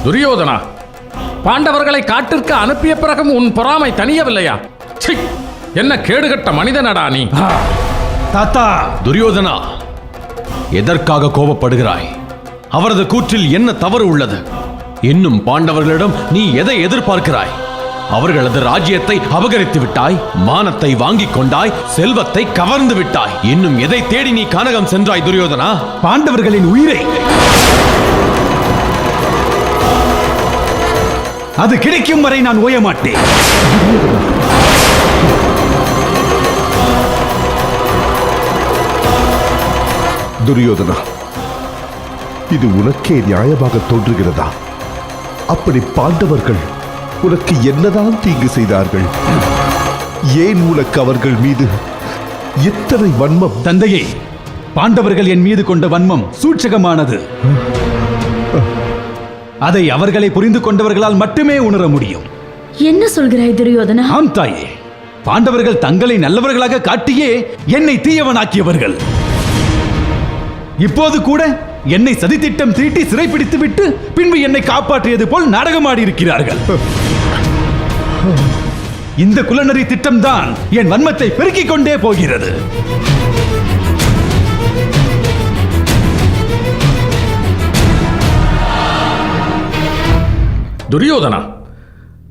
துரியோதனா, பாண்டவர்களை காட்டிற்கு அனுப்பிய பிறகும் உன் பொறாமை தணியவில்லையா? சி, என்ன கேடுகட்ட மனிதனடா நீ! தாத்தா! துரியோதனா, எதற்காக கோபப்படுகிறாய்? அவரது கூற்றில் என்ன தவறு உள்ளது? இன்னும் பாண்டவர்களிடம் நீ எதை எதிர்பார்க்கிறாய்? அவர்களது ராஜ்யத்தை அபகரித்து விட்டாய், மானத்தை வாங்கிக் கொண்டாய், செல்வத்தை கவர்ந்து விட்டாய். இன்னும் எதை தேடி நீ கானகம் சென்றாய் துரியோதனா? பாண்டவர்களின் உயிரை! அது கிடைக்கும் வரை நான் ஓய மாட்டேன். துரியோதனா, இது உனக்கே நியாயமாக தோன்றுகிறதா? அப்படி பாண்டவர்கள் உனக்கு என்னதான் தீங்கு செய்தார்கள்? ஏன் உனக்கு அவர்கள் மீது எத்தனை வன்மம்? தந்தையே, பாண்டவர்கள் என் மீது கொண்ட வன்மம் சூட்சகமானது. அதை அவர்களை புரிந்து கொண்டவர்களால் மட்டுமே உணர முடியும். என்ன சொல்கிறாய் துரியோதனா? ஆம் தாயே, பாண்டவர்கள் தங்களை நல்லவர்களாக காட்டியே என்னை தீயவனாக்கியவர்கள். இப்போது கூட என்னை சதித்திட்டம் தீட்டி சிறைப்பிடித்து விட்டு பின்பு என்னை காப்பாற்றியது போல் நாடகமாடி இருக்கிறார்கள். இந்த குலநரி திட்டம்தான் என் வன்மத்தை பெருக்கிக் கொண்டே போகிறது. துரியோதனா,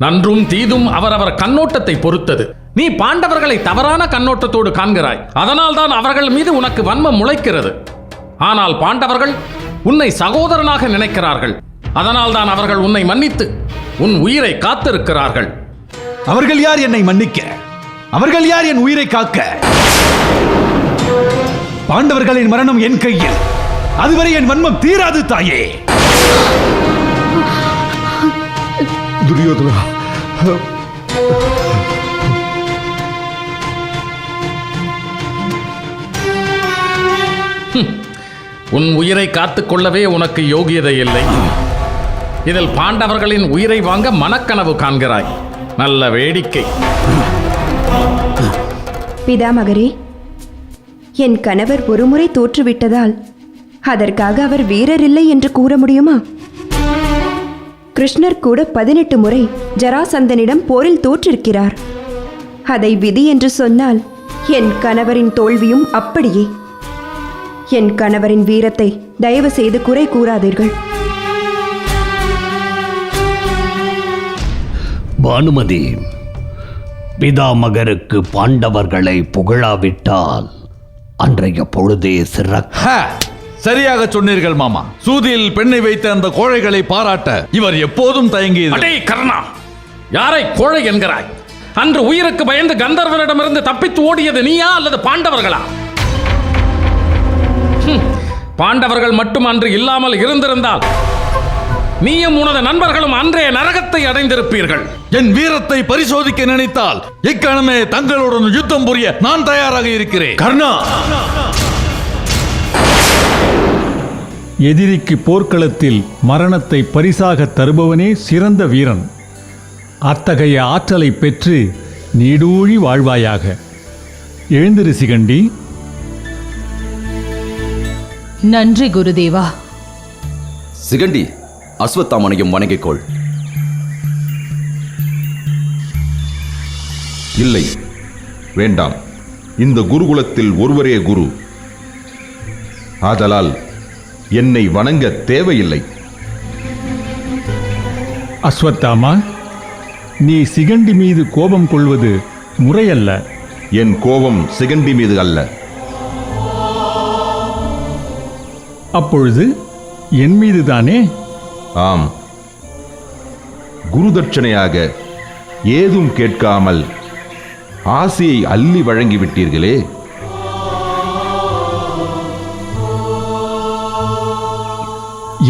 நன்றும் தீதும் அவரவர் கண்ணோட்டத்தை பொறுத்தது. நீ பாண்டவர்களை தவறான கண்ணோட்டத்தோடு காண்கிறாய். அதனால்தான் அவர்கள் மீது உனக்கு வன்மம் முளைக்கிறது. ஆனால் பாண்டவர்கள் உன்னை சகோதரனாக நினைக்கிறார்கள். அதனால்தான் அவர்கள் உன்னை மன்னித்து உன் உயிரை காத்திருக்கிறார்கள். அவர்கள் யார் என்னை மன்னிக்க? அவர்கள் யார் என் உயிரை காக்க? பாண்டவர்களின் மரணம் என் கையில். அதுவரை என் வன்மம் தீராது தாயே. துரியோதனா, உன் உயிரை காத்துக்கொள்ளவே உனக்கு யோகியதை இல்லை. இதில் பாண்டவர்களின் உயிரை வாங்க மனக்கனவு காண்கிறாய். நல்ல வேடிக்கை. பிதாமகரே, என் கணவர் ஒருமுறை தோற்றுவிட்டதால் அதற்காக அவர் வீரரில்லை என்று கூற முடியுமா? கிருஷ்ணர் கூட 18 முறை ஜராசந்தனிடம் போரில் தோற்றிருக்கிறார். அதை விதி என்று சொன்னால் என் கணவரின் தோல்வியும் அப்படியே. என் கணவரின் வீரத்தை தயவு செய்து குறை கூறாதீர்கள். பானுமதி, பிதாமகருக்கு பாண்டவர்களை புகழாவிட்டால் அன்றைய பொழுதே சிறக்க. சரியாக சொன்னீர்கள் மாமா. சூதியில் பெண்ணை வைத்த அந்த கோழைகளை பாராட்ட இவர் எப்போதும் தயங்கியது. அடே கர்ணா, யாரை கோழை என்கிறாய்? அன்று உயிருக்கு பயந்து கந்தர்வனிடமிருந்து தப்பித்து ஓடியது நீயா அல்லது பாண்டவர்களா? பாண்டவர்கள் மட்டும் அன்று இல்லாமல் இருந்திருந்தால் நீயும் உனது நண்பர்களும் அன்றைய நரகத்தை அடைந்திருப்பீர்கள். என் வீரத்தை பரிசோதிக்க நினைத்தால் இக்கணமே தங்களுடன் யுத்தம் புரிய நான் தயாராக இருக்கிறேன். கர்ணா, எதிரிக்கு போர்க்களத்தில் மரணத்தை பரிசாக தருபவனே சிறந்த வீரன். அத்தகைய ஆற்றலை பெற்று நீடூழி வாழ்வாயாக. எழுந்திரு சிகண்டி. நன்றி குருதேவா. சிகண்டி, அஸ்வத்தாமனையும் வணங்கிக்கொள். இல்லை, வேண்டாம். இந்த குருகுலத்தில் ஒருவரே குரு. ஆதலால் என்னை வணங்க தேவையில்லை. அஸ்வத்தாமா, நீ சிகண்டி மீது கோபம் கொள்வது முறையல்ல. என் கோபம் சிகண்டி மீது அல்ல. அப்பொழுது என் மீதுதானே? ஆம். குருதட்சணையாக ஏதும் கேட்காமல் ஆசையை அள்ளி வழங்கிவிட்டீர்களே.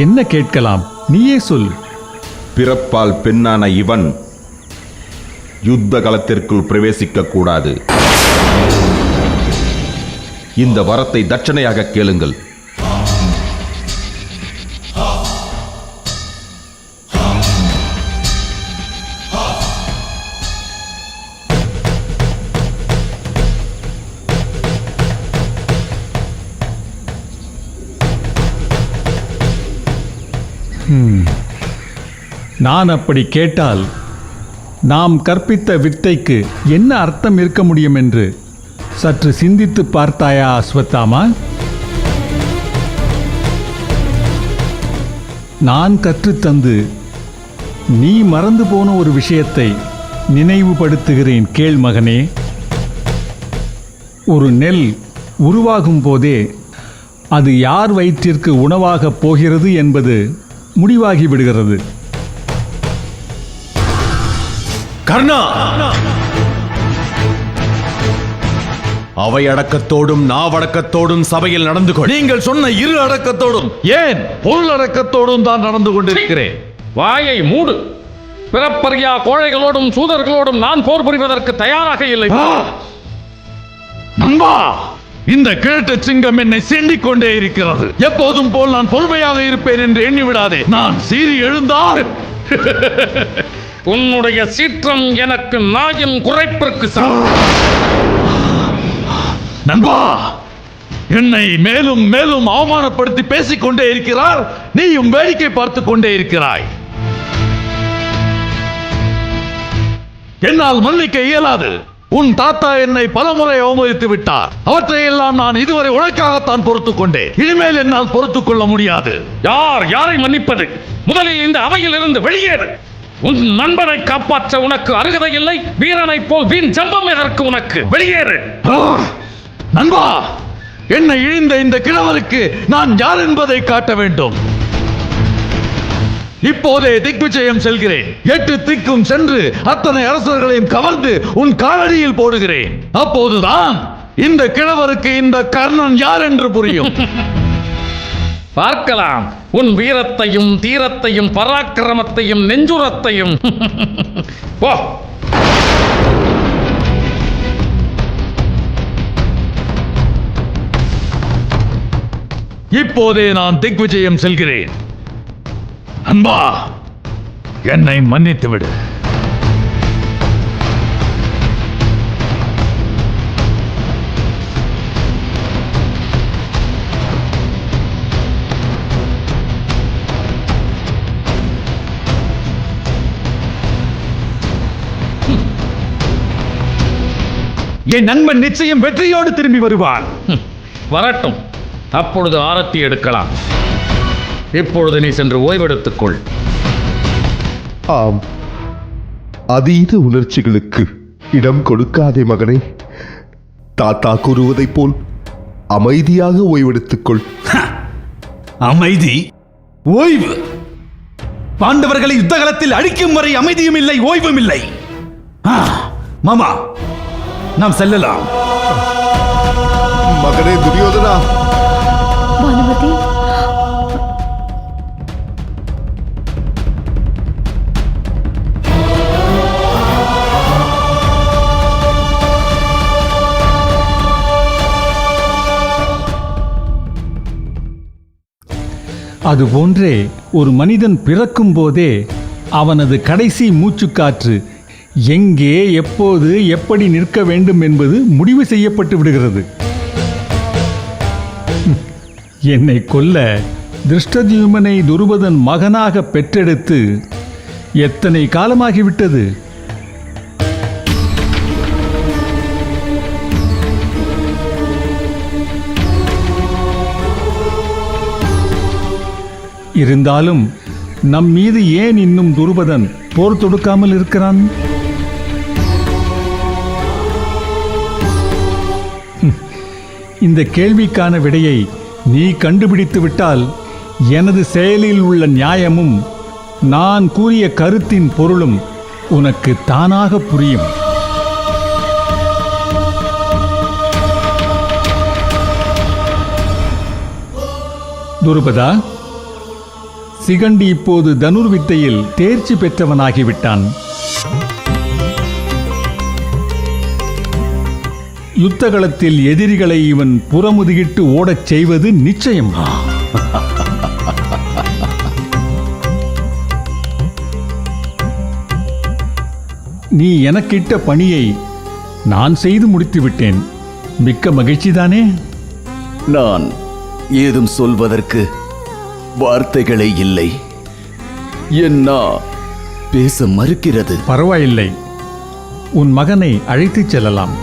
என்ன கேட்கலாம்? நீயே சொல். பிறப்பால் பெண்ணான இவன் யுத்த களத்திற்குள் பிரவேசிக்க கூடாது. இந்த வரத்தை தட்சணையாக கேளுங்கள். நான் அப்படி கேட்டால் நாம் கற்பித்த வித்தைக்கு என்ன அர்த்தம் இருக்க முடியும் என்று சற்று சிந்தித்து பார்த்தாயா அஸ்வத்தாமா? நான் கற்றுத்தந்து நீ மறந்து போன ஒரு விஷயத்தை நினைவுபடுத்துகிறேன், கேள் மகனே. ஒரு நெல் உருவாகும் போதே அது யார் வயிற்றிற்கு உணவாகப் போகிறது என்பது முடிவாகி விடுகிறது. கர்ணா, அவை அடக்கத்தோடும் நாவடக்கத்தோடும் சபையில் நடந்து கொள். நீங்கள் சொன்ன இரு அடக்கத்தோடும், ஏன் பொருள் அடக்கத்தோடும் தான் நடந்து கொண்டிருக்கிறேன். வாயை மூடு. பிறப்பறியா கோழைகளோடும் சூதர்களோடும் நான் போர் புரிவதற்கு தயாராக இல்லை. நண்பா, இந்த கிழட்டு சிங்கம் என்னை சீண்டிக் கொண்டே இருக்கிறது. எப்போதும் போல் நான் பொறுமையாக இருப்பேன் என்று எண்ணி விடாதே. நான் சீறி எழுந்தால் உன்னுடைய சீற்றம் எனக்கு நாயின் குறைப்பிற்கு நண்பா, என்னை மேலும் மேலும் அவமானப்படுத்தி பேசிக் கொண்டே இருக்கிறார். நீயும் வேடிக்கை பார்த்துக் கொண்டே இருக்கிறாய். என்னால் மன்னிக்க இயலாது. உன் தாத்தா என்னை பலமுறை அவமதித்து விட்டார். அவற்றையெல்லாம் நான் இதுவரை உனக்காகத்தான் பொறுத்துக் கொண்டேன். இனிமேல் என்னால் பொறுத்துக் கொள்ள முடியாது. யாரை மன்னிப்பது? முதலில் இந்த அவையில் இருந்து வெளியேறு. உன் நண்பனை காப்பாற்ற உனக்கு அருகதை இல்லை. வீரனை போல் வீண் ஜம்பம் எதற்கு உனக்கு? வெளியேறு. நண்பா, என்னை இழிந்த இந்த கிழவருக்கு நான் யார் என்பதை காட்ட வேண்டும். இப்போதே திக்விஜயம் செல்கிறேன். 8 திக்கும் சென்று அத்தனை அரசர்களையும் கவர்ந்து உன் காலடியில் போடுகிறேன். அப்போதுதான் இந்த கிழவருக்கு இந்த கர்ணன் யார் என்று புரியும். பார்க்கலாம் உன் வீரத்தையும் தீரத்தையும் பராக்கிரமத்தையும் நெஞ்சுரத்தையும். ஓ, இப்போதே நான் திக்விஜயம் செல்கிறேன். அன்பா, என்னை மன்னித்து விடு. என் நண்பன் நிச்சயம் வெற்றியோடு திரும்பி வருவான். வரட்டும், அப்பொழுது ஆரத்தி எடுக்கலாம். இப்பொழுது நீ சென்று ஓய்வெடுத்துக்கொள். ஆம், அதீத உணர்ச்சிகளுக்கு இடம் கொடுக்காதே மகனே. தாத்தா கூறுவதைப் போல் அமைதியாக ஓய்வெடுத்துக்கொள். அமைதி, ஓய்வு. பாண்டவர்களை யுத்தகலத்தில் அழிக்கும் வரை அமைதியும் இல்லை, ஓய்வும் இல்லை. மாமா, நாம் செல்லலாம். மகனே துரியோதனா, பானுமதி, அதுபோன்றே ஒரு மனிதன் பிறக்கும் போதே அவனது கடைசி மூச்சுக்காற்று எங்கே எப்போது எப்படி நிற்க வேண்டும் என்பது முடிவு செய்யப்பட்டு விடுகிறது. என்னை கொல்ல திருஷ்டத்யும்னனை துருபதன் மகனாக பெற்றெடுத்து எத்தனை காலமாகிவிட்டது? இருந்தாலும் நம் மீது ஏன் இன்னும் துருபதன் போர் தொடுக்காமல் இருக்கிறான்? இந்த கேள்விக்கான விடையை நீ கண்டுபிடித்து விட்டால் எனது செயலில் உள்ள நியாயமும் நான் கூறிய கருத்தின் பொருளும் உனக்கு தானாக புரியும். துருபதா, சிகண்டி இப்போது தனுர்வித்தையில் தேர்ச்சி பெற்றவனாகிவிட்டான். யுத்தகளத்தில் எதிரிகளை இவன் புறமுதுகிட்டு ஓடச் செய்வது நிச்சயம். நீ எனக்கிட்ட பணியை நான் செய்து முடித்து விட்டேன். மிக்க மகிழ்ச்சிதானே? நான் ஏதும் சொல்வதற்கு வார்த்தைகளே இல்லை. என் நா பேச மறுக்கிறது. பரவாயில்லை, உன் மகனை அழைத்துச் செல்லலாம்.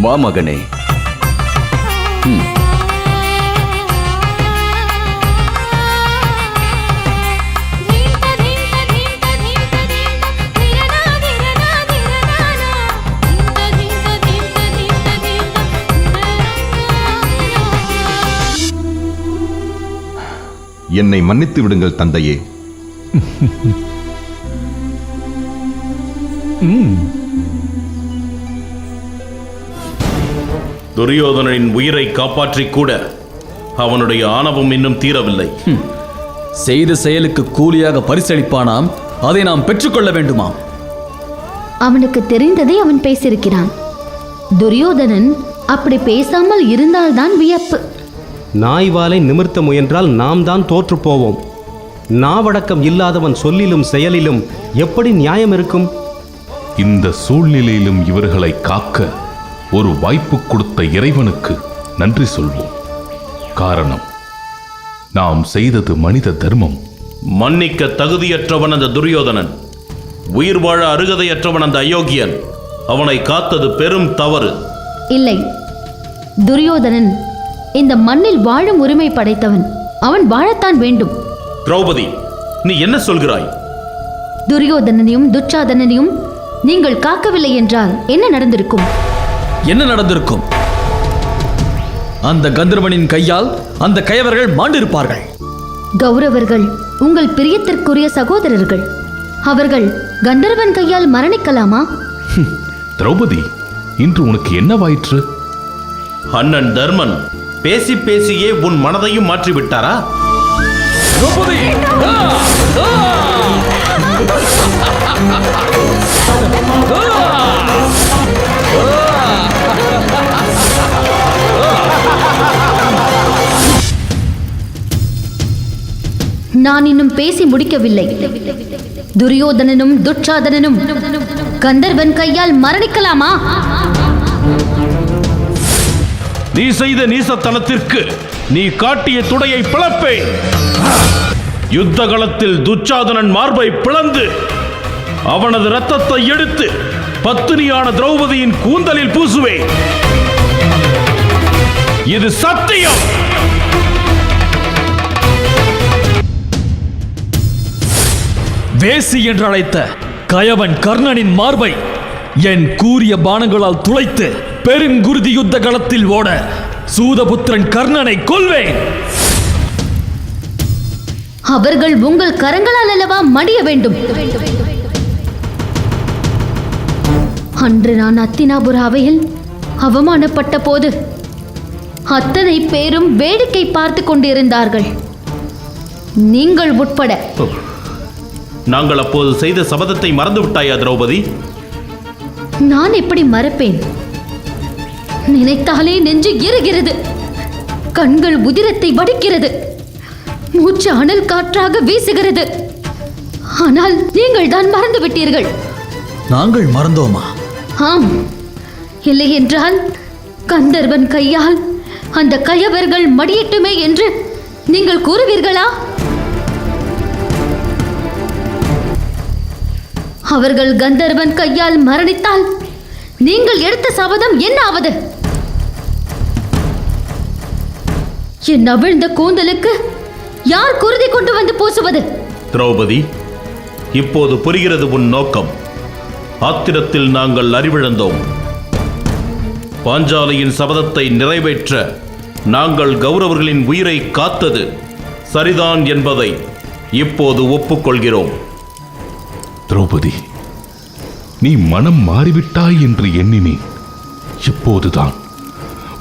வா மகனே. என்னை மன்னித்து விடுங்கள் தந்தையே. துரியோதனனின் உயிரை காப்பாற்றிக் கூட அவனுடைய ஆணவம் இன்னும் தீரவில்லை. செய்த செயலுக்கு கூலியாக பரிசளிப்பானாம், அதை நாம் பெற்றுக்கொள்ள வேண்டுமாம். அவனுக்கு தெரிந்ததை அவன் பேசியிருக்கிறான். துரியோதனன் அப்படி பேசாமல் இருந்தால்தான் வியப்பு. நாய்வாலை நிமிர்த்த முயன்றால் நாம் தான் தோற்று போவோம். நாவடக்கம் இல்லாதவன் சொல்லிலும் செயலிலும் எப்படி நியாயம் இருக்கும்? இந்த சூழ்நிலையிலும் இவர்களை காக்க ஒரு வாய்ப்பு கொடுத்த இறைவனுக்கு நன்றி சொல்வோம். காரணம், நாம் செய்தது மனித தர்மம். மன்னிக்க தகுதியற்றவன் அந்த துரியோதனன், உயிர் வாழ அருகதையற்றவன் அந்த அயோக்கியன். அவனை காத்தது பெரும் தவறு. இல்லை, துரியோதனன் இந்த மண்ணில் வாழும் உரிமை படைத்தவன். அவன் வாழத்தான் வேண்டும். திரௌபதி, நீ என்ன சொல்கிறாய்? துரியோதனனையும் துச்சாதனனையும் நீங்கள் காக்கவில்லை என்றால் என்ன நடந்திருக்கும்? என்ன நடந்திருக்கும்? அந்த கந்தர்வனின் கையால் அந்த கயவர்கள் மாண்டிருப்பார்கள். கௌரவர்கள் உங்கள் பிரியத்திற்குரிய சகோதரர்கள். அவர்கள் கந்தர்வன் கையால் மரணிக்கலாமா? திரௌபதி, இன்று உனக்கு என்னவாயிற்று? அண்ணன் தர்மன் பேசி பேசியே உன் மனதையும் மாற்றிவிட்டாரா? நான் இன்னும் பேசி முடிக்கவில்லை. துரியோதனனும் துச்சாதனனும் கந்தர்வன் கையால் மரணிக்கலாமா? நீ செய்த நீசத்தனத்திற்கு நீ காட்டிய துடையை பிளப்பேன். யுத்த களத்தில் துச்சாதனன் மார்பை பிளந்து அவனது இரத்தத்தை எடுத்து பத்தினியான திரௌபதியின் கூந்தலில் பூசுவேன். இது சத்தியம். வேசி என்று அழைத்த கயவன் கர்ணனின் மார்பை என் கூரிய பானங்களால் துளைத்து பெருங்குருதி யுத்த களத்தில் ஓட சூதபுத்திரன் கர்ணனை கொல்வேன். அவர்கள் உங்கள் கரங்களால் அல்லவா மடிய வேண்டும்? அன்று நான் அத்தினாபுர அவையில் அவமானப்பட்ட போது அத்தனை பேரும் வேடிக்கை பார்த்து கொண்டிருந்தார்கள், நீங்கள் உட்பட. நாங்கள் அப்போது செய்த சபதத்தை மறந்து விட்டாயா திரௌபதி? நான் எப்படி மறப்பேன்? நினைத்தாலே நெஞ்சு எரிகிறது, கண்கள் உதிரத்தை வடிக்கிறது, மூச்சு அனல் காற்றாக வீசுகிறது. ஆனால் நீங்கள் தான் மறந்து விட்டீர்கள். நாங்கள் மறந்தோமா? ஆம், இல்லை என்றால் கந்தர்வன் கையால் அந்த கயவர்கள் மடியட்டுமே என்று நீங்கள் கூறுவீர்களா? அவர்கள் கந்தர்வன் கையால் மரணித்தால் நீங்கள் எடுத்த சபதம் என்ன ஆவது? என் அவிழ்ந்த கூந்தலுக்கு யார் குருதி கொண்டு வந்து பூசுவது? திரௌபதி, இப்போது புரிகிறது உன் நோக்கம். ஆத்திரத்தில் நாங்கள் அறிவிழந்தோம். பாஞ்சாலியின் சபதத்தை நிறைவேற்ற நாங்கள் கௌரவர்களின் உயிரை காத்தது சரிதான் என்பதை இப்போது ஒப்புக்கொள்கிறோம். திரௌபதி, நீ மனம் மாறிவிட்டாய் என்று எண்ணினேன். இப்போதுதான்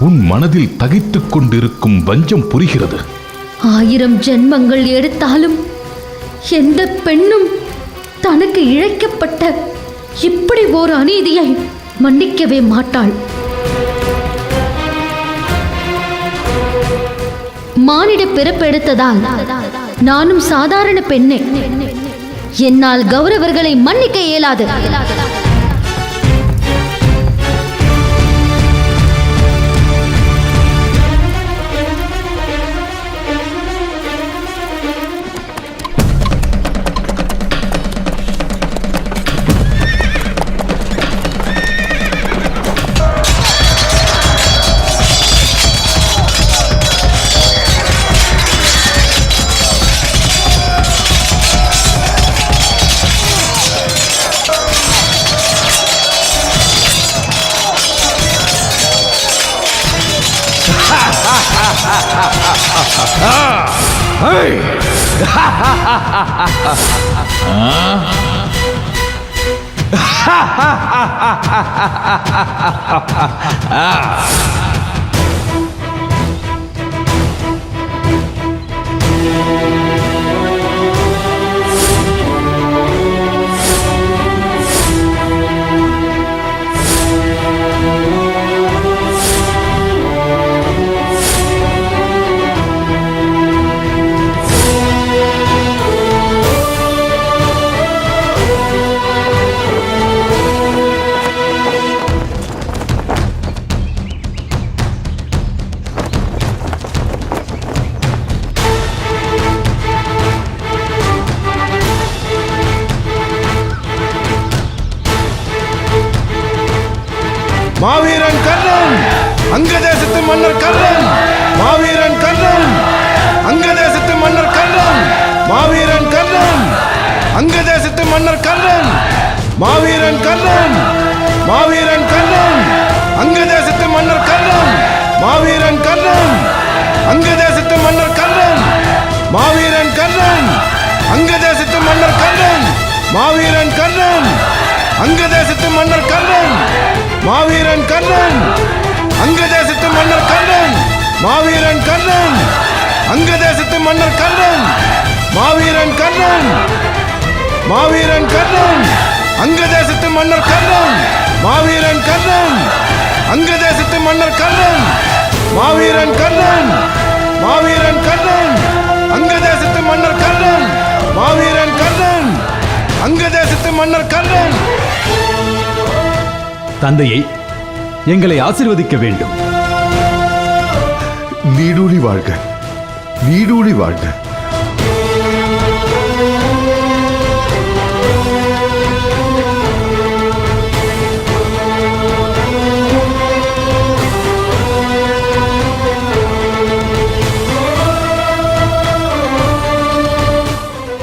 உன் மனதில் தகித்துக் கொண்டிருக்கும் வஞ்சம் புரிகிறது. 1000 ஜென்மங்கள் எடுத்தாலும் எந்த பெண்ணும் தனக்கு இழைக்கப்பட்ட இப்படி ஒரு அநீதியை மன்னிக்கவே மாட்டாள். மானிட பிறப்பெடுத்ததால் நானும் சாதாரண பெண்ணே. என்னால் கௌரவர்களை மன்னிக்க இயலாது. மாவீரன் கர்ணன், அங்கதேசத்து மன்னர் கர்ணன். மாவீரன் கர்ணன், அங்கதேசத்து மன்னர் கர்ணன். மாவீரன் கர்ணன், அங்கதேசத்து மன்னர் கர்ணன். மாவீரன் கர்ணன், மாவீரன் கர்ணன், அங்கதேசத்து மன்னர் கர்ணன். மாவீரன் கர்ணன், அங்கதேசத்து மன்னர் கர்ணன். மாவீரன் கர்ணன், அங்கதேசத்து மன்னர் கர்ணன். மாவீரன் கர்ணன், அங்கதேசத்து மன்னர் கர்ணன். மாவீரன் கர்ணன், அங்கதேசத்து மன்னர் கர்ணன். மாவீரன் கர்ணன், அங்கதேசத்து மன்னர் கர்ணன். மாவீரன் கர்ணன், மாவீரன் கர்ணன், அங்கதேசத்து மன்னர் கர்ணன். மாவீரன் கர்ணன், அங்கதேசத்து மன்னர் கர்ணன். மாவீரன் கர்ணன், மாவீரன் கர்ணன், அங்கதேசத்து மன்னர் கர்ணன். மாவீரன் கர்ணன், அங்கதேசத்து மன்னர் கர்ணன். தந்தையை எங்களை ஆசீர்வதிக்க வேண்டும். நீடூழி வாழ்க, நீடூழி வாழ்க.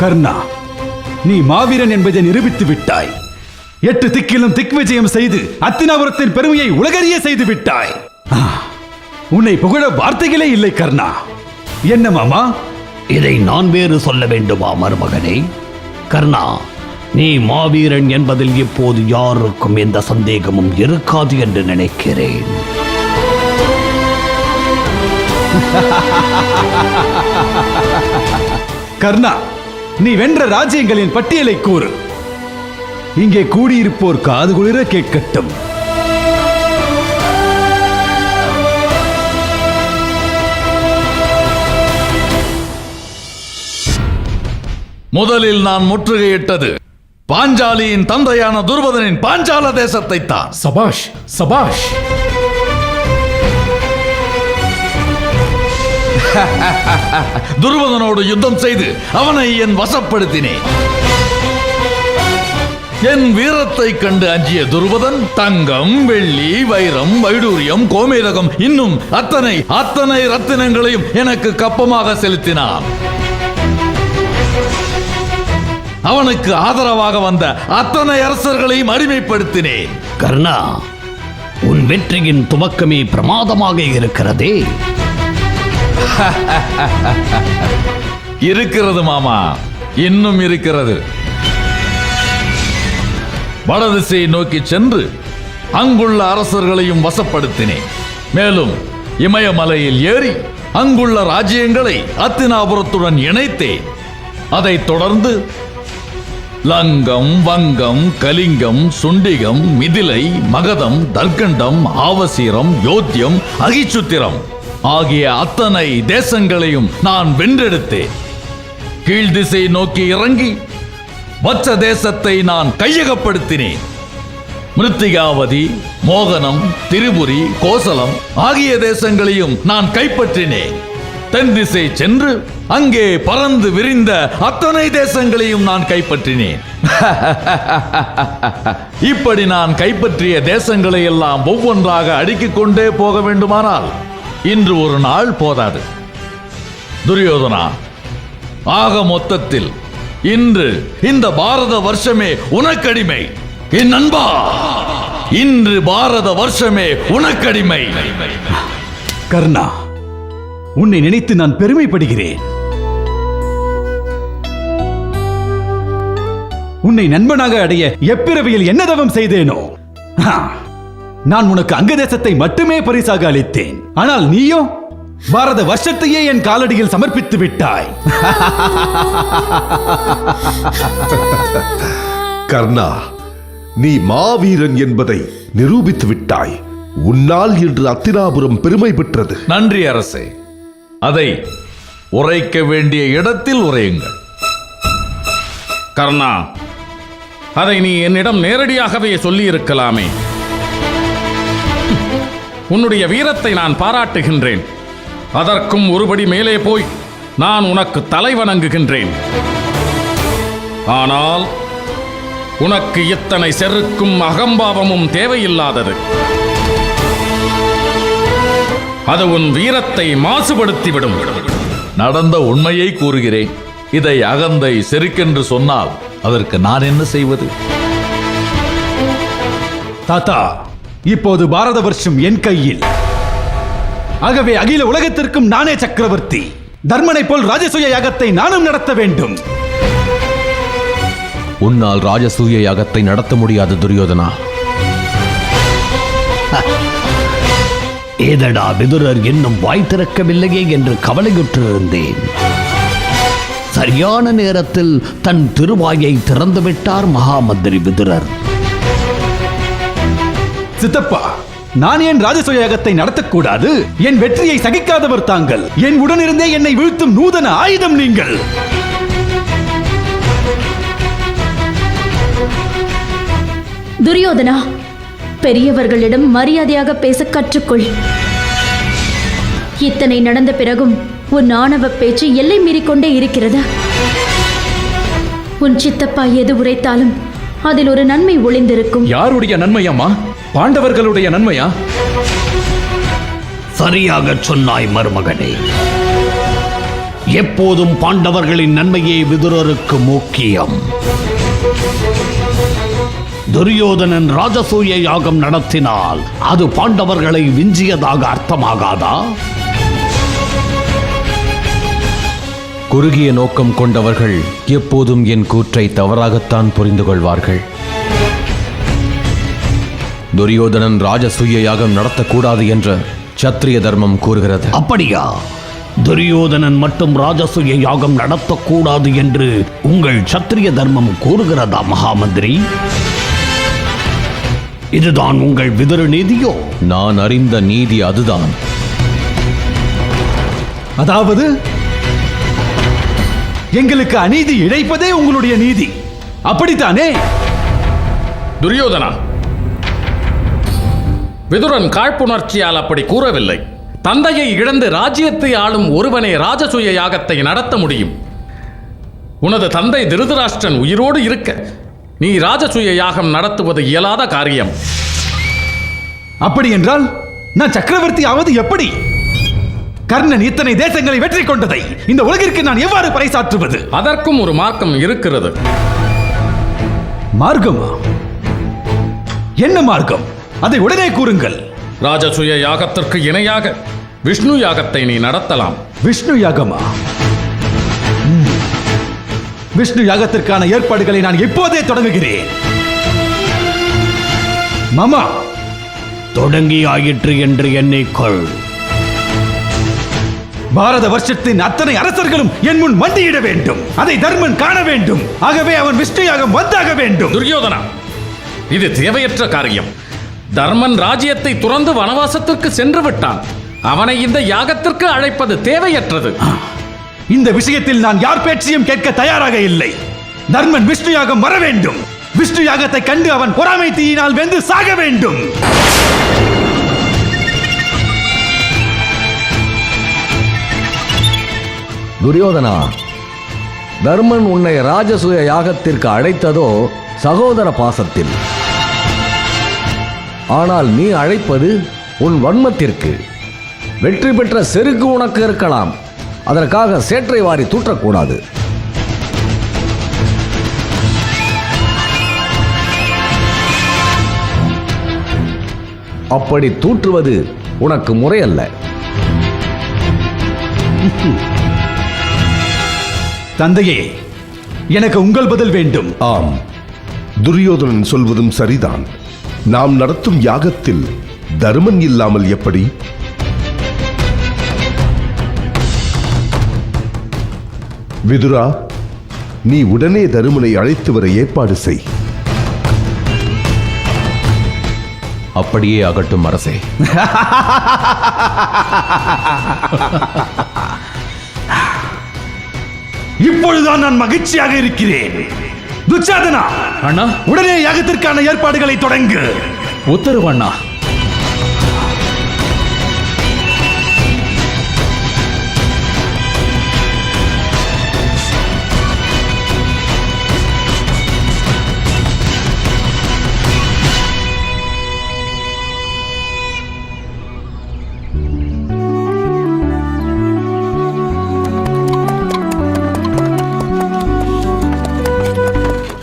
கர்ணா, நீ மாவீரன் என்பதை நிரூபித்து விட்டாய். 8 திக்கிலும் திக்விஜயம் செய்து அத்தினாபுரத்தின் பெருமையை உலகறிய செய்து விட்டாய். உன்னை புகழ வார்த்தைகளே இல்லை கர்ணா. என்ன மாமா, இதை நான் வேறு சொல்ல வேண்டுமா மருமகனே? கர்ணா, நீ மாவீரன் என்பதில் இப்போது யாருக்கும் எந்த சந்தேகமும் இருக்காது என்று நினைக்கிறேன். கர்ணா, நீ வென்ற ராஜ்யங்களின் பட்டியலை கூறு. இங்கே கூடியிருப்போர் காது குளிர கேட்கட்டும். முதலில் நான் முற்றுகையிட்டது பாஞ்சாலியின் தந்தையான துருபதனின் பாஞ்சால தேசத்தை தான். சபாஷ், சபாஷ். துருபதனோடு யுத்தம் செய்து அவனை என் வசப்படுத்தினேன். என் வீரத்தை கண்டு அஞ்சிய துருபதன் தங்கம், வெள்ளி, வைரம், வைடூரியம், கோமேதகம் இன்னும் அத்தனை ரத்தினங்களையும் எனக்கு கப்பமாக செலுத்தினான். அவனுக்கு ஆதரவாக வந்த அத்தனை அரசர்களையும் அடிமைப்படுத்தினேன். கர்ணா, உன் வெற்றியின் துவக்கமே பிரமாதமாக இருக்கிறதே. இருக்கிறது மாமா, இன்னும் இருக்கிறது. வடதிசையை நோக்கி சென்று அங்குள்ள அரசர்களையும் வசப்படுத்தினேன். மேலும் இமயமலையில் ஏறி அங்குள்ள ராஜ்யங்களை அத்தினாபுரத்துடன் இணைத்தேன். அதைத் தொடர்ந்து லங்கம், வங்கம், கலிங்கம், சுண்டிகம், மிதிலை, மகதம், தர்கண்டம், ஆவசீரம், யோத்தியம், அகிச்சுத்திரம் ஆகிய அத்தனை தேசங்களையும் நான் வென்றெடுத்தேன். கீழ் திசை நோக்கி இறங்கி வச்ச தேசத்தை நான் கையகப்படுத்தினேன். மிருத்திகாவதி, மோகனம், திரிபுரி, கோசலம் ஆகிய தேசங்களையும் நான் கைப்பற்றினேன். தென் திசை சென்று அங்கே பறந்து விரிந்த அத்தனை தேசங்களையும் நான் கைப்பற்றினேன். இப்படி நான் கைப்பற்றிய தேசங்களை எல்லாம் ஒவ்வொன்றாக அடுக்கிக் கொண்டே போக வேண்டுமானால் இன்று ஒரு நாள் போதாது. துரியோதனா, ஆக மொத்தத்தில் இன்று இந்த பாரத வருஷமே உனக்கடிமை. என் நண்பா, இன்று பாரத வருஷமே உனக்கடிமை. கர்ணா, உன்னை நினைத்து நான் பெருமைப்படுகிறேன். உன்னை நண்பனாக அடைய எப்பிறவியில் என்ன தவம் செய்தேனோ? நான் உனக்கு அங்க தேசத்தை மட்டுமே பரிசாக அளித்தேன். ஆனால் நீயோ பாரத வருஷத்தையே என் காலடியில் சமர்ப்பித்து விட்டாய். கர்ணா, நீ மாவீரன் என்பதை நிரூபித்து விட்டாய். உன்னால் இன்று அத்தினாபுரம் பெருமை பெற்றது. நன்றி அரசே. அதை உரைக்க வேண்டிய இடத்தில் உரையுங்கள். கர்ணா, அதை நீ என்னிடம் நேரடியாகவே சொல்லியிருக்கலாமே. உன்னுடைய வீரத்தை நான் பாராட்டுகின்றேன். அதற்கும் ஒருபடி மேலே போய் நான் உனக்கு தலை வணங்குகின்றேன். ஆனால் உனக்கு இத்தனை செருக்கும் அகம்பாவமும் தேவையில்லாதது. அது உன் வீரத்தை மாசுபடுத்திவிடும். நடந்த உண்மையை கூறுகிறேன். இதை அகந்தை செருக்கென்று சொன்னால் அதற்கு நான் என்ன செய்வது? தாத்தா, இப்போது பாரத வருஷம் என் கையில். ஆகவே அகில உலகத்திற்கும் நானே சக்கரவர்த்தி. தர்மனை போல் ராஜசூய யாகத்தை நானும் நடத்த வேண்டும். உன்னால் ராஜசூய யாகத்தை நடத்த முடியாது துரியோதனா. ஏதடா விதுரர் இன்னும் வாய் திறக்கவில்லையே என்று கவலையுற்றிருந்தேன். சரியான நேரத்தில் தன் திருவாயை திறந்துவிட்டார் மகாமந்திரி விதுரர். சித்தப்பா, நான் ஏன் ராஜசூய யாகத்தை நடத்தக்கூடாது? என் வெற்றியை சகிக்காதவர் தாங்கள். என் உடனிருந்தே என்னை வீழ்த்தும் நூதன ஆயுதம் நீங்கள். துரியோதனா, பெரியவர்களிடம் மரியாதையாக பேச கற்றுக்கொள். இத்தனை நடந்த பிறகும் உன் ஆணவ பேச்சு எல்லை மீறிக்கொண்டே இருக்கிறது. உன் சித்தப்பா எது உரைத்தாலும் அதில் ஒரு நன்மை ஒளிந்திருக்கும். யாருடைய நன்மையாமா? பாண்டவர்களுடைய நன்மையா? சரியாக சொன்னாய் மருமகனே. எப்போதும் பாண்டவர்களின் நன்மையே விதுரருக்கு முக்கியம். துரியோதனன் ராஜசூய யாகம் நடத்தினால் அது பாண்டவர்களை விஞ்சியதாக அர்த்தமாகாதா? குறுகிய நோக்கம் கொண்டவர்கள் எப்போதும் என் கூற்றை தவறாகத்தான் புரிந்து கொள்வார்கள். துரியோதனன் ராஜசூய யாகம் நடத்தக்கூடாது என்ற சத்திரிய தர்மம் கூறுகிறது. அப்படியா? துரியோதனன் மட்டும் ராஜசூய யாகம் நடத்தக்கூடாது என்று உங்கள் சத்திரிய தர்மம் கூறுகிறதா மகாமந்திரி? இதுதான் உங்கள் விதுர நீதியோ? நான் அறிந்த நீதி அதுதான். அதாவது எங்களுக்கு அநீதி இழைப்பதே உங்களுடைய நீதி, அப்படித்தானே? துரியோதனா, விதுரன் காழ்ப்புணர்ச்சியால் அப்படி கூறவில்லை. தந்தையை இழந்து ராஜ்யத்தை ஆளும் ஒருவனே ராஜசூய யாகத்தை நடத்த முடியும். உனது தந்தை திருதராஷ்டிரன் உயிரோடு இருக்க நீ ராஜசூய யாகம் நடத்துவது இயலாத காரியம். அப்படி என்றால் நான் சக்கரவர்த்தி ஆவது எப்படி? கர்ணன் இத்தனை தேசங்களை வெற்றி கொண்டதை இந்த உலகிற்கு நான் எவ்வாறு பறைசாற்றுவது? அதற்கும் ஒரு மார்க்கம் இருக்கிறது. மார்க்கமா? என்ன மார்க்கம்? அதை உடனே கூறுங்கள். ராஜசூய யாகத்திற்கு இணையாக விஷ்ணு யாகத்தை நீ நடத்தலாம். விஷ்ணு யாகமா? விஷ்ணு யாகத்திற்கான ஏற்பாடுகளை நான் இப்போதே தொடங்குகிறேன். மாமா, தொடங்கி ஆயிற்று என்று எண்ணிக்கொள். பாரத வருஷத்தின் அத்தனை அரசர்களும் என் முன் மண்டியிட வேண்டும். அதை தர்மன் காண வேண்டும். ஆகவே அவன் விஷ்ணு யாகம் வந்தாக வேண்டும். துரியோதனா, இது தேவையற்ற காரியம். தர்மன் ராஜ்யத்தை துறந்து வனவாசத்திற்கு சென்று விட்டான். அவனை இந்த யாகத்திற்கு அழைப்பது தேவையற்றது. இந்த விஷயத்தில் நான் யார் பேச்சையும் கேட்க தயாராக இல்லை. தர்மன் விஷ்ணு யாகம் வர வேண்டும். விஷ்ணு யாகத்தை கண்டு அவன் பொறாமை தீயினால் வெந்து சாக வேண்டும். துரியோதனா, தர்மன் உன்னை ராஜசூய யாகத்திற்கு அழைத்ததோ சகோதர பாசத்தில். ஆனால் நீ அழைப்பது உன் வன்மத்திற்கு. வெற்றி பெற்ற செருக்கு உனக்கு இருக்கலாம், அதற்காக சேற்றை வாரி தூற்றக்கூடாது. அப்படி தூற்றுவது உனக்கு முறையல்ல. தந்தையே, எனக்கு உங்கள் பதில் வேண்டும். ஆம், துரியோதனன் சொல்வதும் சரிதான். நாம் நடத்தும் யாகத்தில் தர்மன் இல்லாமல் எப்படி? விதுரா, நீ உடனே தருமனை அழைத்து வர ஏற்பாடு செய். அப்படியே ஆகட்டும் அரசே. இப்பொழுதுதான் நான் மகிழ்ச்சியாக இருக்கிறேன். துச்சாதனா, அண்ணா, உடனே யாகத்திற்கான ஏற்பாடுகளை தொடங்கு. உத்தரவு அண்ணா.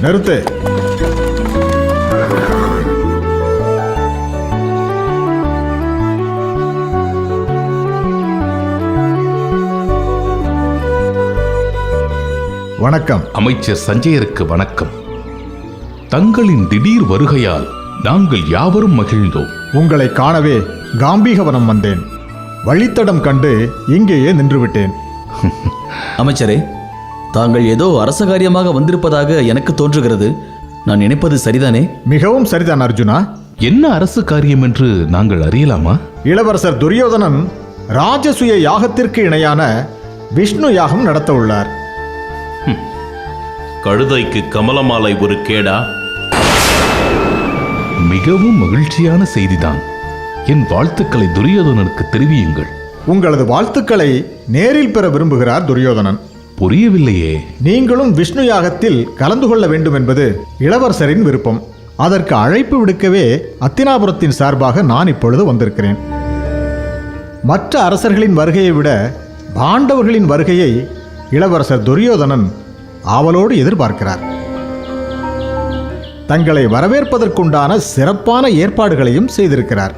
நிறுத்து. வணக்கம். அமைச்சர் சஞ்சயருக்கு வணக்கம். தங்களின் திடீர் வருகையால் நாங்கள் யாவரும் மகிழ்ந்தோம். உங்களை காணவே காம்பீகவனம் வந்தேன். வழித்தடம் கண்டு இங்கேயே நின்றுவிட்டேன். அமைச்சரே, தாங்கள் ஏதோ அரச காரியமாக வந்திருப்பதாக எனக்கு தோன்றுகிறது. நான் நினைப்பது சரிதானே? மிகவும் சரிதான் அர்ஜுனா. என்ன அரசு காரியம் என்று நாங்கள் அறியலாமா? இளவரசர் துரியோதனன் ராஜசூய யாகத்திற்கு இணையான விஷ்ணு யாகம் நடத்த உள்ளார். கழுதைக்கு கமலமாலை ஒரு கேடா? மிகவும் மகிழ்ச்சியான செய்திதான். என் வாழ்த்துக்களை துரியோதனனுக்கு தெரிவியுங்கள். உங்களது வாழ்த்துக்களை நேரில் பெற விரும்புகிறார் துரியோதனன். புரியவில்லையே. நீங்களும் விஷ்ணு யாகத்தில் கலந்து கொள்ள வேண்டும் என்பது இளவரசரின் விருப்பம். அதற்கு அழைப்பு விடுக்கவே அத்தினாபுரத்தின் சார்பாக நான் இப்பொழுது வந்திருக்கிறேன். மற்ற அரசர்களின் வருகையை விட பாண்டவர்களின் வருகையை இளவரசர் துரியோதனன் ஆவலோடு எதிர்பார்க்கிறார். தங்களை வரவேற்பதற்குண்டான சிறப்பான ஏற்பாடுகளையும் செய்திருக்கிறார்.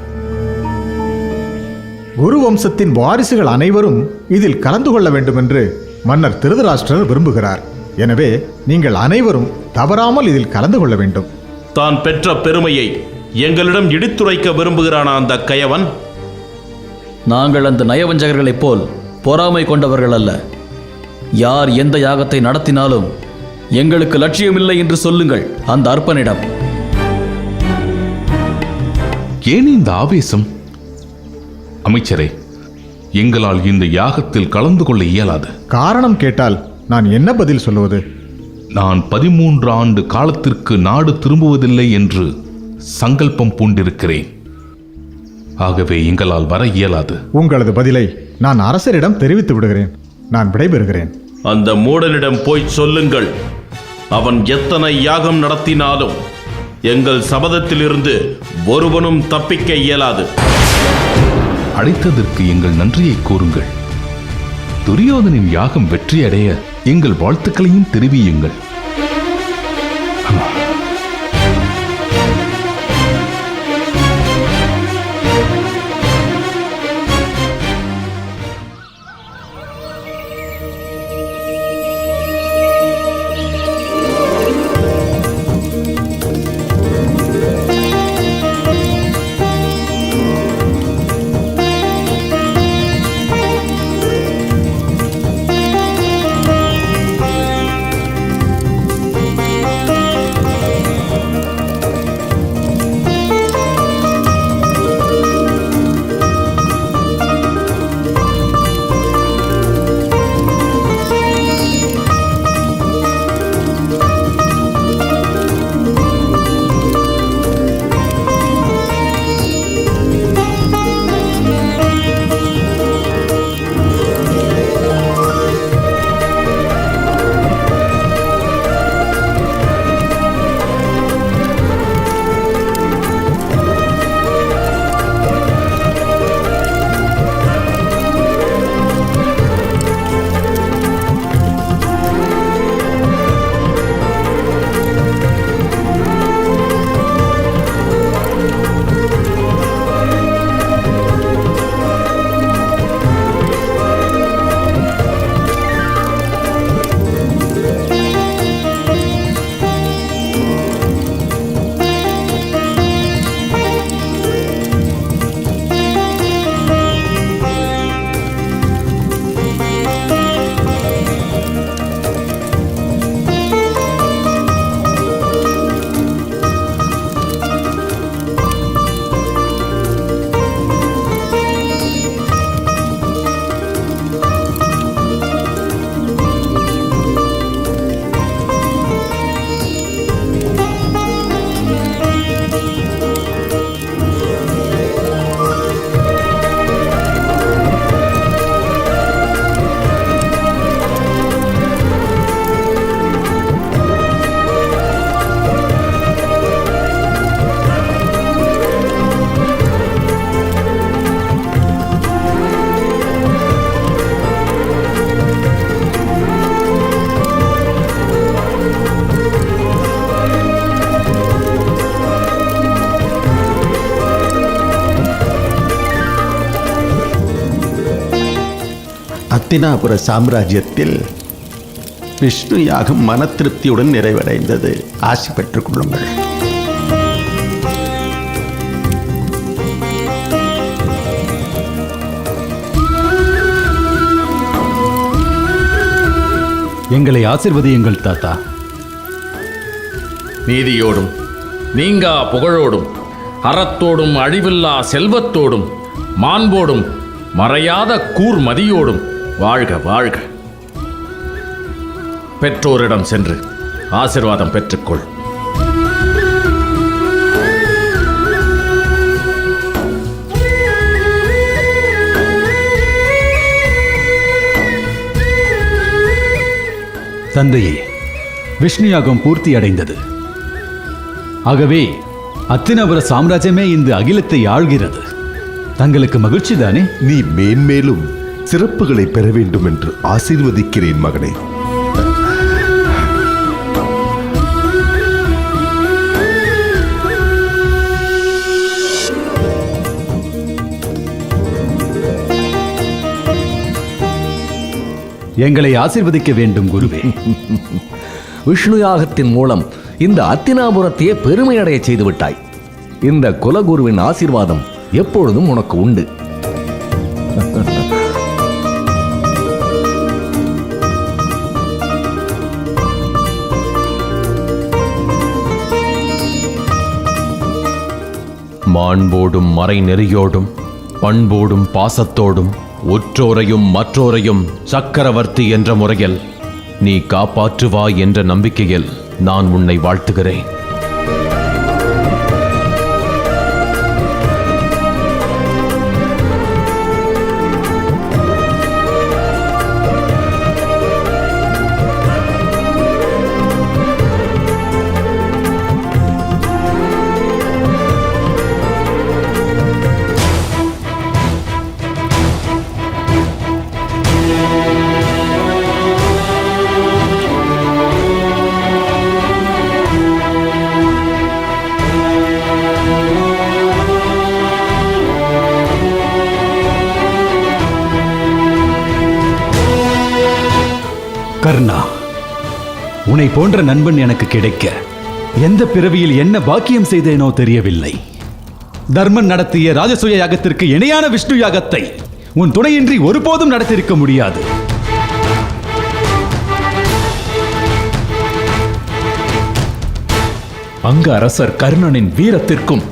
குரு வம்சத்தின் வாரிசுகள் அனைவரும் இதில் கலந்து கொள்ள வேண்டும் என்று மன்னர் திருதராஷ்டிரர் விரும்புகிறார். எனவே நீங்கள் அனைவரும் தவறாமல் இதில் கலந்து கொள்ள வேண்டும். தான் பெற்ற பெருமையை எங்களிடம் இடித்துரைக்க விரும்புகிறானா அந்த கயவன்? நாங்கள் அந்த நயவஞ்சகர்களைப் போல் பொறாமை கொண்டவர்கள் அல்ல. யார் எந்த யாகத்தை நடத்தினாலும் எங்களுக்கு லட்சியமில்லை என்று சொல்லுங்கள் அந்த அர்ப்பனிடம். ஏன் இந்த ஆவேசம்? அமைச்சரே, எங்களால் இந்த யாகத்தில் கலந்து கொள்ள இயலாது. காரணம் கேட்டால் நான் என்ன பதில் சொல்லுவது? நான் 13 ஆண்டு காலத்திற்கு நாடு திரும்புவதில்லை என்று சங்கல்பம் பூண்டிருக்கிறேன். ஆகவே எங்களால் வர இயலாது. உங்களது பதிலை நான் அரசரிடம் தெரிவித்து விடுகிறேன். நான் விடைபெறுகிறேன். அந்த மூடனிடம் போய் சொல்லுங்கள், அவன் எத்தனை யாகம் நடத்தினாலும் எங்கள் சபதத்திலிருந்து ஒருவனும் தப்பிக்க இயலாது. அழைத்ததற்கு எங்கள் நன்றியை கூறுங்கள். துரியோதனின் யாகம் வெற்றியடைய எங்கள் வாழ்த்துக்களையும் தெரிவியுங்கள். அத்தினாபுர சாம்ராஜ்யத்தில் விஷ்ணு யாகம் மன திருப்தியுடன் நிறைவடைந்தது. ஆசி பெற்றுக் கொள்ளுங்கள். எங்களை ஆசிர்வதியுங்கள் தாத்தா. நீதியோடும் நீங்கா புகழோடும் அறத்தோடும் அழிவில்லா செல்வத்தோடும் மாண்போடும் மறையாத கூர்மதியோடும் வாழ்க வாழ்க. பெற்றோரிடம் சென்று ஆசீர்வாதம் பெற்றுக்கொள். தந்தையே, விஷ்ணு யாகம் பூர்த்தி அடைந்தது. ஆகவே அத்தினாபுர சாம்ராஜ்யமே இந்த அகிலத்தை ஆள்கிறது. தங்களுக்கு மகிழ்ச்சி தானே? நீ மேன்மேலும் சிறப்புகளை பெற வேண்டும் என்று ஆசீர்வதிக்கிறேன் மகனே. எங்களை ஆசீர்வதிக்க வேண்டும் குருவே. விஷ்ணு யாகத்தின் மூலம் இந்த அத்தினாபுரத்தையே பெருமையடைய செய்து விட்டாய். இந்த குலகுருவின் ஆசீர்வாதம் எப்பொழுதும் உனக்கு உண்டு. மாண்போடும் மறை நெறியோடும் பண்போடும் பாசத்தோடும் ஒற்றோரையும் மற்றோரையும் சக்கரவர்த்தி என்ற முறையில் நீ காப்பாற்றுவாய் என்ற நம்பிக்கையில் நான் உன்னை வாழ்த்துகிறேன். கர்ணா, உன்னை போன்ற நண்பன் எனக்கு கிடைக்க எந்த பிறவியில் என்ன பாக்கியம் செய்தேனோ தெரியவில்லை. தர்மன் நடத்திய ராஜசூய யாகத்திற்கு இணையான விஷ்ணு யாகத்தை உன் துணையின்றி ஒருபோதும் நடத்தியிருக்க முடியாது. அங்க அரசர் கர்ணனின் வீரத்திற்கும்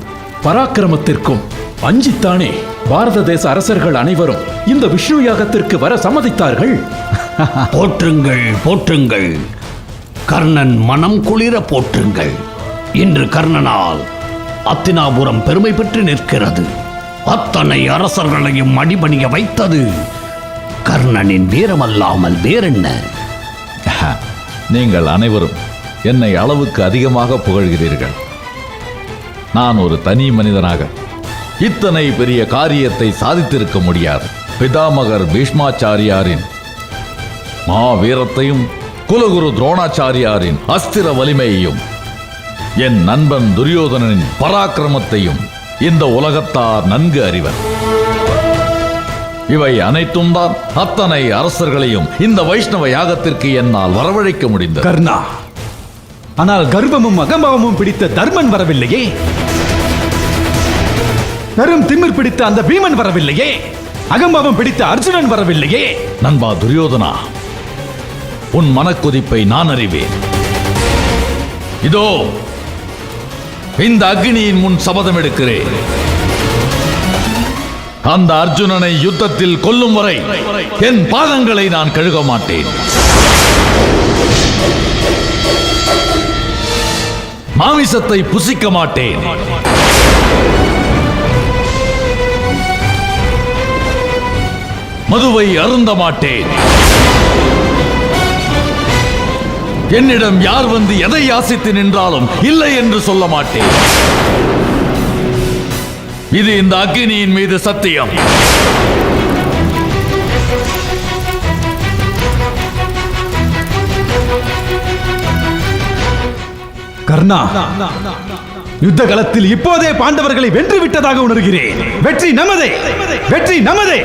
பராக்கிரமத்திற்கும் அஞ்சித்தானே பாரத தேச அரசர்கள் அனைவரும் இந்த விஷ்ணு யாகத்திற்கு வர சம்மதித்தார்கள். போற்றுங்கள் போற்றுங்கள், கர்ணன் மனம் குளிர போற்றுங்கள். இன்று கர்ணனால் அத்தினாபுரம் பெருமை பெற்று நிற்கிறது. அத்தனை அரசர்களையும் அடிபணிய வைத்தது கர்ணனின் வீரமல்லாமல் வேறென்ன? நீங்கள் அனைவரும் என்னை அளவுக்கு அதிகமாக புகழ்கிறீர்கள். நான் ஒரு தனி மனிதனாக இத்தனை பெரிய காரியத்தை சாதித்திருக்க முடியாது. பிதாமகர் பீஷ்மாச்சாரியாரின் மாவீரத்தையும் குலகுரு துரோணாச்சாரியாரின் அஸ்திர வலிமையையும் என் நண்பன் துரியோதனனின் பராக்கிரமத்தையும் இந்த உலகத்தார் நன்கு அறிவர். இவை அனைத்தும் தான் அத்தனை அரசர்களையும் இந்த வைஷ்ணவ யாகத்திற்கு என்னால் வரவழைக்க முடிந்தது. கர்ணா, ஆனால் கர்வமும் அகம்பாவமும் பிடித்த தர்மன் வரவில்லையே. பெரும் திமிர் பிடித்த அந்த பீமன் வரவில்லையே. அகம்பாவம் பிடித்த அர்ஜுனன் வரவில்லையே. நண்பா துரியோதனா, உன் மனக்குதிப்பை நான் அறிவேன். இதோ இந்த அக்னியின் முன் சபதம் எடுக்கிறேன். அந்த அர்ஜுனனை யுத்தத்தில் கொல்லும் வரை என் பாதங்களை நான் கழுக மாட்டேன். மாமிசத்தை புசிக்க மாட்டேன். மதுவை அருந்த மாட்டேன். என்னிடம் யார் வந்து எதை யாசித்து நின்றாலும் இல்லை என்று சொல்ல மாட்டேன். இது இந்த அக்னியின் மீது சத்தியம். கர்ணா, யுத்த களத்தில் இப்போதே பாண்டவர்களை வென்று விட்டதாக உணர்கிறேன். வெற்றி நமதே, வெற்றி நமதே.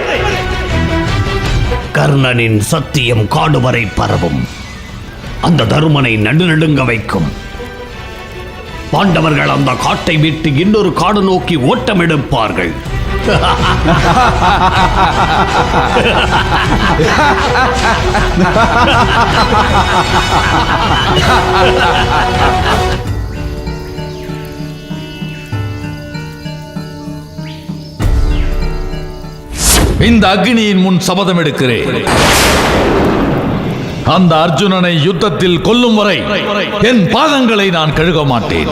கர்ணனின் சத்தியம் காடு வரை பரவும். அந்த தருமனை நடுநடுங்க வைக்கும். பாண்டவர்கள் அந்த காட்டை விட்டு இன்னொரு காடு நோக்கி ஓட்டமெடுப்பார்கள். இந்த அக்னியின் முன் சபதம் எடுக்கிறேன். அந்த அர்ஜுனனை யுத்தத்தில் கொல்லும் வரை என் பாதங்களை நான் கழுக மாட்டேன்.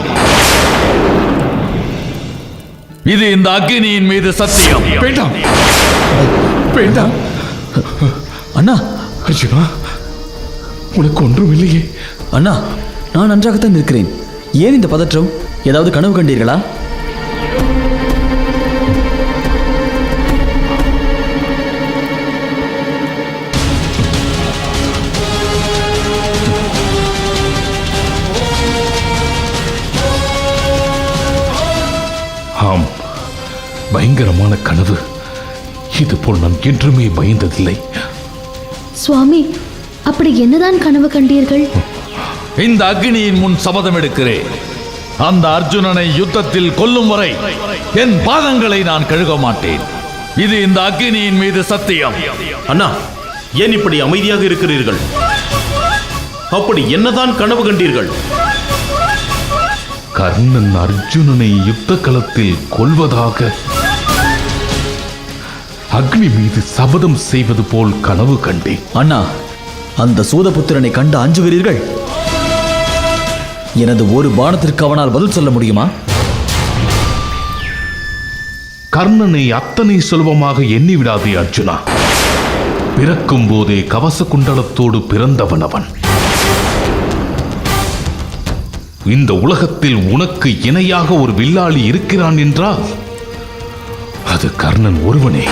இது இந்த அக்னியின் மீது சத்தியம். வேண்டாம் வேண்டாம் அண்ணா. அர்ஜுனா, உனக்கு ஒன்றும் இல்லையே. அண்ணா, நான் நன்றாகத்தான் இருக்கிறேன். ஏன் இந்த பதற்றம்? ஏதாவது கனவு கண்டீர்களா? ஆம், பயங்கரமான கனவு. இது போல் நான் என்றுமே பயந்ததில்லை. சுவாமி, அப்படி என்னதான் கனவு கண்டீர்கள்? இந்த அக்னியின் முன் சபதம் எடுக்கிறேன். அந்த அர்ஜுனனை யுத்தத்தில் கொல்லும் வரை என் பாதங்களை நான் கழுக மாட்டேன். இது இந்த அக்னியின் மீது சத்தியம். அண்ணா, ஏன் இப்படி அமைதியாக இருக்கிறீர்கள்? அப்படி என்னதான் கனவு கண்டீர்கள்? கர்ணன் அர்ஜுனனை யுத்த களத்தில் கொல்வதாக அக்னி மீது சபதம் செய்வது போல் கனவு கண்டேன். அண்ணா, அந்த சூதபுத்திரனை கண்டு அஞ்சுகிறீர்கள்? எனது ஒரு பானத்திற்கு அவனால் பதில் சொல்ல முடியுமா? கர்ணனை அத்தனை சுலபமாக எண்ணிவிடாதே அர்ஜுனா. பிறக்கும் போதே கவச குண்டலத்தோடு பிறந்தவன் அவன். இந்த உலகத்தில் உனக்கு இணையாக ஒரு வில்லாளி இருக்கிறான் என்றால் அது கர்ணன் ஒருவனே.